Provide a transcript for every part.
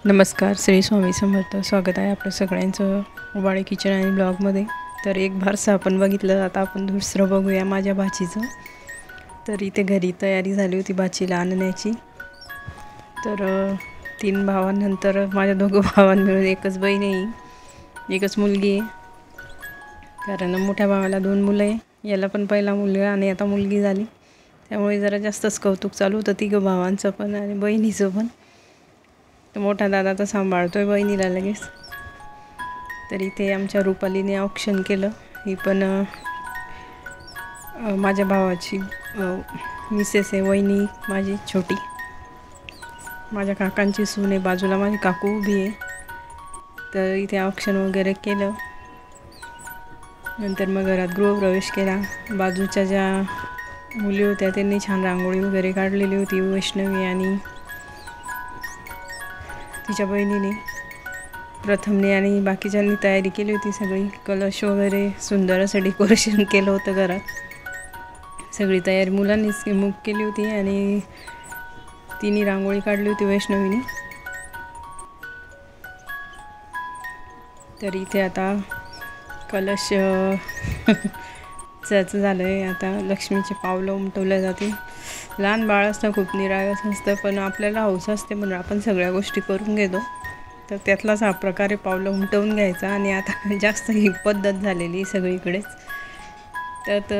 नमस्कार, श्री स्वामी समर्थ. स्वागत आहे आपलं सगळ्यांचं उबाळे किचन आणि ब्लॉगमध्ये. तर एक बारसं आपण बघितलं, आता आपण दुसरं बघूया माझ्या भाचीचं. तर इथे घरी तयारी झाली होती भाचीला आणण्याची. तर 3 भावांनंतर माझ्या 2 भावां मिळून एकच बहीण आहे, एकच मुलगी आहे. कारण मोठ्या भावाला 2 मुलं आहे, याला पण पहिला मुलगा आणि आता मुलगी झाली. त्यामुळे जरा जास्तच कौतुक चालू होतं 3 भावांचं पण आणि बहिणीचं पण. तर मोठा दादा तर सांभाळतोय बहिणीला लगेच. तर इथे आमच्या रुपालीने ऑप्शन केलं. ही पण माझ्या भावाची मिसेस आहे, वहिनी माझी छोटी, माझ्या काकांची सून आहे. बाजूला माझी काकू उभी आहे. तर इथे ऑप्शन वगैरे केलं. नंतर मग घरात गृहप्रवेश केला. बाजूच्या ज्या मुली होत्या त्यांनी छान रांगोळी वगैरे काढलेली होती, वैष्णवी आणि तिच्या बहिणीने. प्रथमने आणि बाकीच्यांनी तयारी केली होती सगळी. कलश वगैरे सुंदर असं डेकोरेशन केलं होतं घरात. सगळी तयारी मुलांनीच केली होती आणि तिने रांगोळी काढली होती वैष्णवीने. तर इथे आता कलश चं झालं आहे. आता लक्ष्मीचे पावलं उमटवल्या जातील. लहान बाळ असतं खूप निरागस असतं, पण आपल्याला हौस असते म्हणून आपण सगळ्या गोष्टी करून घेतो. तर त्यातलाच हा प्रकारे पावलं उमटवून घ्यायचा. आणि आता जास्त ही पद्धत झालेली सगळीकडेच. त्यात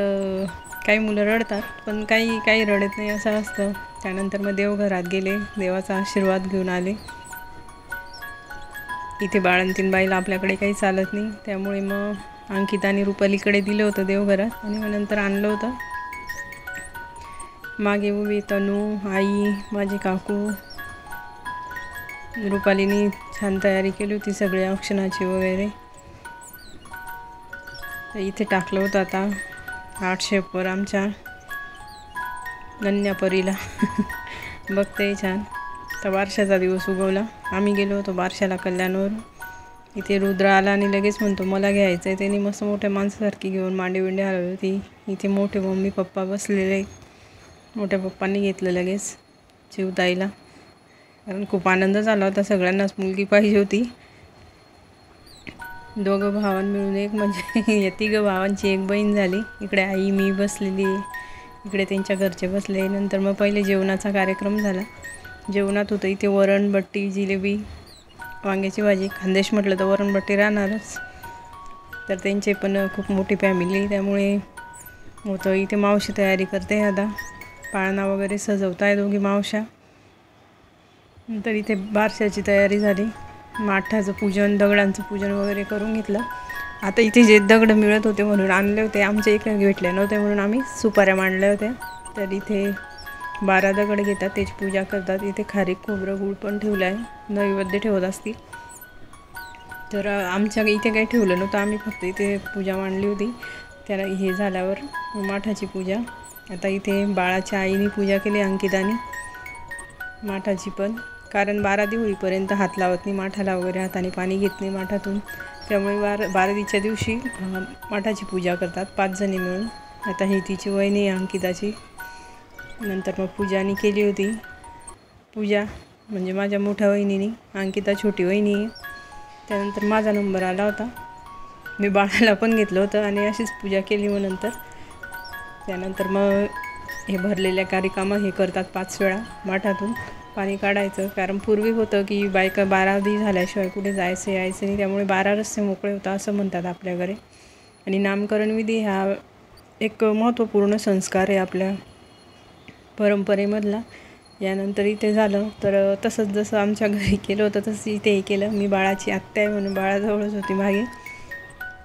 काही मुलं रडतात, पण काही रडत नाही असं असतं. त्यानंतर मग देवघरात गेले, देवाचा आशीर्वाद घेऊन आले. इथे बाळंतीणबाईला आपल्याकडे काही चालत नाही, त्यामुळे मग अंकिता आणि रुपालीकडे दिलं होतं देवघरात आणि मग नंतर आणलं होतं. मागे उभी तनू, आई, माझी काकू. रुपालीने छान तयारी केली होती सगळ्या औक्षणाची वगैरे. तर इथे टाकलं होतं आता 8 शेपवर आमच्या नन्यापरीला. बघते छान. तर बारशाचा दिवस उगवला. आम्ही गेलो होतो बारशाला कल्याणवर. इथे रुद्र आला आणि लगेच म्हणतो मला घ्यायचं आहे. त्यांनी मस्त मोठ्या माणसासारखी घेऊन मांडी हलवली होती. इथे मोठे मम्मी पप्पा बसलेले. मोठ्या पप्पांनी घेतलं लगेच चिवताईला, कारण खूप आनंद झाला होता. सगळ्यांनाच मुलगी पाहिजे होती. 2 भावां मिळून एक म्हणजे या 3 भावांची एक बहीण झाली. इकडे आई मी बसलेली, इकडे त्यांच्या घरचे बसले. नंतर मग पहिले जेवणाचा कार्यक्रम झाला. जेवणात होतं इथे वरण, बट्टी, जिलेबी, वांग्याची भाजी. खानदेश म्हटलं तर वरण बट्टी राहणारच. तर त्यांचे पण खूप मोठी फॅमिली, त्यामुळे होतं. इथे मावशी तयारी करते आता. पाळणा वगैरे सजवत आहे 2 मावश्या. नंतर इथे बारशाची तयारी झाली. माठाचं पूजन, दगडांचं पूजन वगैरे करून घेतलं. आता इथे जे दगड मिळत होते म्हणून आणले होते, आमच्या इकडे भेटले नव्हते म्हणून आम्ही सुपाऱ्या मांडल्या होत्या. तर इथे 12 दगड घेतात, त्याची पूजा करतात. इथे खारीक, खोबरं, गूळ पण ठेवलं आहे, नैवेद्य ठेवत असतील. तर आमच्या इथे काही ठेवलं नव्हतं, आम्ही फक्त इथे पूजा मांडली होती. त्याला हे झाल्यावर माठाची पूजा. आता इथे बाळाच्या आईने पूजा केली, अंकिताने माठाची पण. कारण बारादी होईपर्यंत हात लावत नाही माठाला वगैरे, हाताने पाणी घेत नाही माठातून. त्यामुळे बारादीच्या दिवशी माठाची पूजा करतात 5 जणी मिळून. आता ही तिची वहिनी आहे अंकिताची. नंतर मग पूजानी केली होती. पूजा म्हणजे माझ्या मोठ्या वहिनीने, अंकिता छोटी वहिनी आहे. त्यानंतर माझा नंबर आला होता, मी बाळाला पण घेतलं होतं आणि अशीच पूजा केली. मग त्यानंतर मग हे भरलेल्या कारिकामा हे करतात 5 वेळा माठातून पाणी काढायचं. कारण पूर्वी होतं की बायका 12 झाल्याशिवाय कुठे यायचं नाही, त्यामुळे 12 रस्ते मोकळे होतात असं म्हणतात आपल्या घरी. आणि नामकरण विधी हा एक महत्त्वपूर्ण संस्कार आहे आपल्या परंपरेमधला. यानंतर इथे झालं. तर तसंच जसं आमच्या घरी केलं होतं तसं इथेही केलं. मी बाळाची आत्या आहे म्हणून बाळाजवळच होती मागे.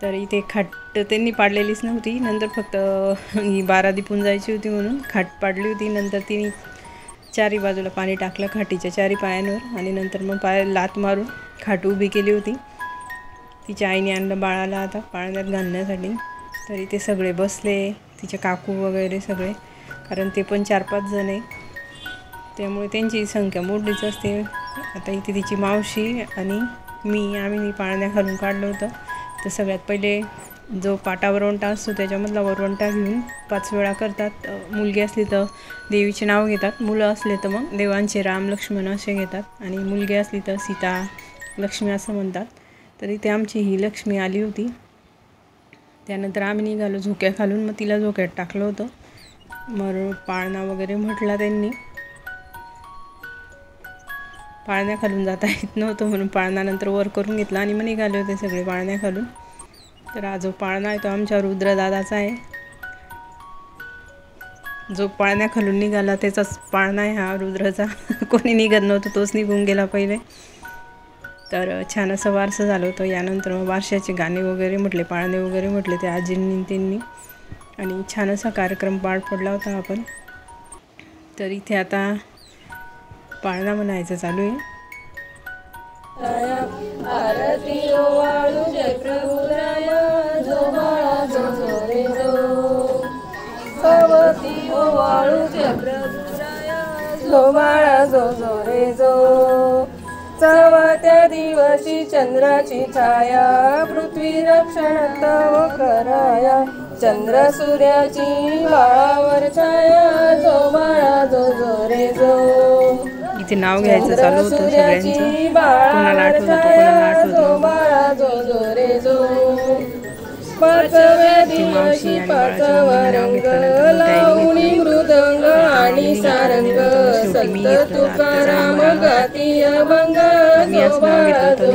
तर इथे खाट त्यांनी पाडलेलीच नव्हती. नंतर फक्त ही बारादी पुंजायची होती म्हणून खाट पाडली होती. नंतर तिने 4ही बाजूला पाणी टाकलं खाटीच्या 4ही पायांवर आणि नंतर मग लात मारून खाट उभी केली होती. तिच्या आईने आणलं बाळाला आता पाळण्यात घालण्यासाठी. तर इथे सगळे बसले, तिचे काकू वगैरे सगळे, कारण ते पण 4-5 जण आहे, त्यामुळे त्यांची संख्या मोठीच असते. आता इथे तिची मावशी आणि आम्ही पाळण्या घालून काढलं होतं. तर सगळ्यात पहिले जो पाटा वरवंटा असतो त्याच्यामधला वरवंटा घेऊन 5 वेळा करतात. मुलगी असली तर देवीचे नाव घेतात, मुलं असले तर मग देवांचे राम लक्ष्मण असे घेतात आणि मुलगी असली तर सीता लक्ष्मी असं म्हणतात. तर इथे आमची ही लक्ष्मी आली होती. त्यानंतर आम्ही निघालो झोक्या खालून, मग तिला झोक्यात टाकलं होतं. मग पाळणा वगैरे म्हटला त्यांनी. पाळण्याखालून जाता येत नव्हतं म्हणून पाळणानंतर वर करून घेतला आणि मग निघाले होते सगळे पाळण्याखालून. तर हा जो पाळणा आहे तो आमच्या रुद्रदादाचा आहे. जो पाळण्याखालून निघाला त्याचाच पाळणा आहे हा रुद्राचा. कोणी निघत नव्हतं, तोच निघून गेला पहिले. तर छान असं वारसं झालं होतं. यानंतर मग वारशाचे गाणे वगैरे म्हटले, पाळणे वगैरे म्हटले ते आजींनी त्यांनी, आणि छान असा कार्यक्रम पार पडला होता आपण. तर इथे आता पाळणा म्हणायचं चालू आहे. आरती ओवाळू जय प्रभुराया, जो बाळा जो जो रे जो. सवती ओवाळू जय प्रभुराया, जो बाळा जो जो रे जो. चवथ्या दिवशी चंद्राची छाया, पृथ्वी रक्षण तव कराया. चंद्र सूर्याची बाळावर छाया, जो बाळा जो जो रे जो. इथे नाव घ्यायचं चालू होतं सगळ्यांचं, कोणाला आठवत होतं कोणाला आठवत नव्हतं. पाचव्या दिवशी पाचवा रंग लावणी मृदंग आणि सारंग. संत तुकाराम गाती अभंग, जो बाळा जो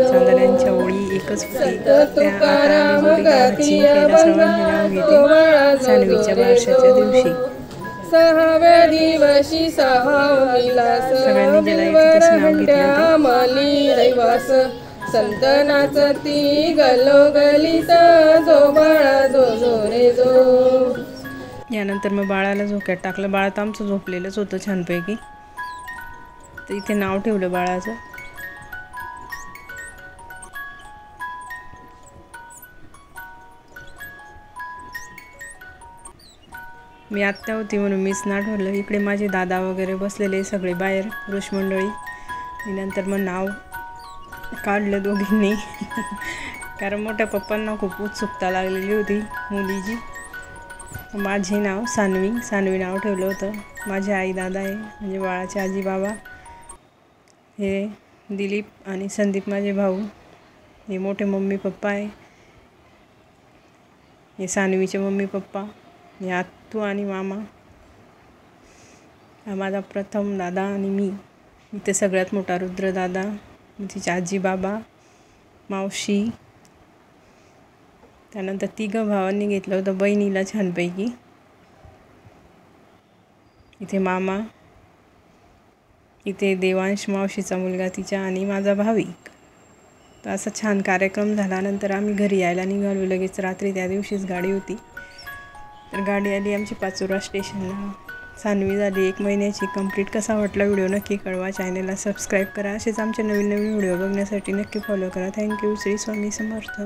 चांदण्यांच्या ओळी एकच संत तुकाराम गाती अभंग, जो बाळा जो जो रे जो. 6व्या दिवशी 6 विलास, बिलवर हंड्या माली रैवास. संत नाचती गलोगलीत, जो बाळा जो जो रे जो. यानंतर मग बाळाला झोक्यात टाकलं. बाळ तर आमचं झोपलेलंच होतं छानपैकी. तर इथे नाव ठेवलं बाळाचं. मी आत्या होती म्हणून मीच नाव ठेवलं. इकडे माझे दादा वगैरे बसलेले सगळे बाहेर, पुरुष मंडळी. नंतर मग नाव काढलं दोघींनी. कारण मोठ्या पप्पांना खूप उत्सुकता लागलेली होती मुलीची. माझे नाव सानवी नाव ठेवलं होतं. माझे आई दादा आहे, म्हणजे बाळाचे आजी बाबा. हे दिलीप आणि संदीप माझे भाऊ. हे मोठे मम्मी पप्पा आहे. हे सानवीचे मम्मी पप्पा. हे आत्तू आणि मामा. हा माझा प्रथम दादा आणि मी. इथे सगळ्यात मोठा रुद्रदादा, तिची आजी बाबा, मावशी. त्यानंतर 3 भावांनी घेतलं होतं बहिणीला छानपैकी. इथे मामा. इथे देवांश मावशीचा मुलगा तिच्या आणि माझा भाविक. तर असा छान कार्यक्रम झाल्यानंतर आम्ही घरी यायला निघालो लगेच. रात्री त्या दिवशीच गाडी होती. तर गाडी आली आमची पाचोरा स्टेशनला. सानवी झाली 1 महिन्याची कंप्लीट. कसा वाटला व्हिडिओ नक्की कळवा. चॅनलला सबस्क्राईब करा. असेच आमचे नवीन व्हिडिओ बघण्यासाठी नक्की फॉलो करा. थँक्यू. श्री स्वामी समर्थ.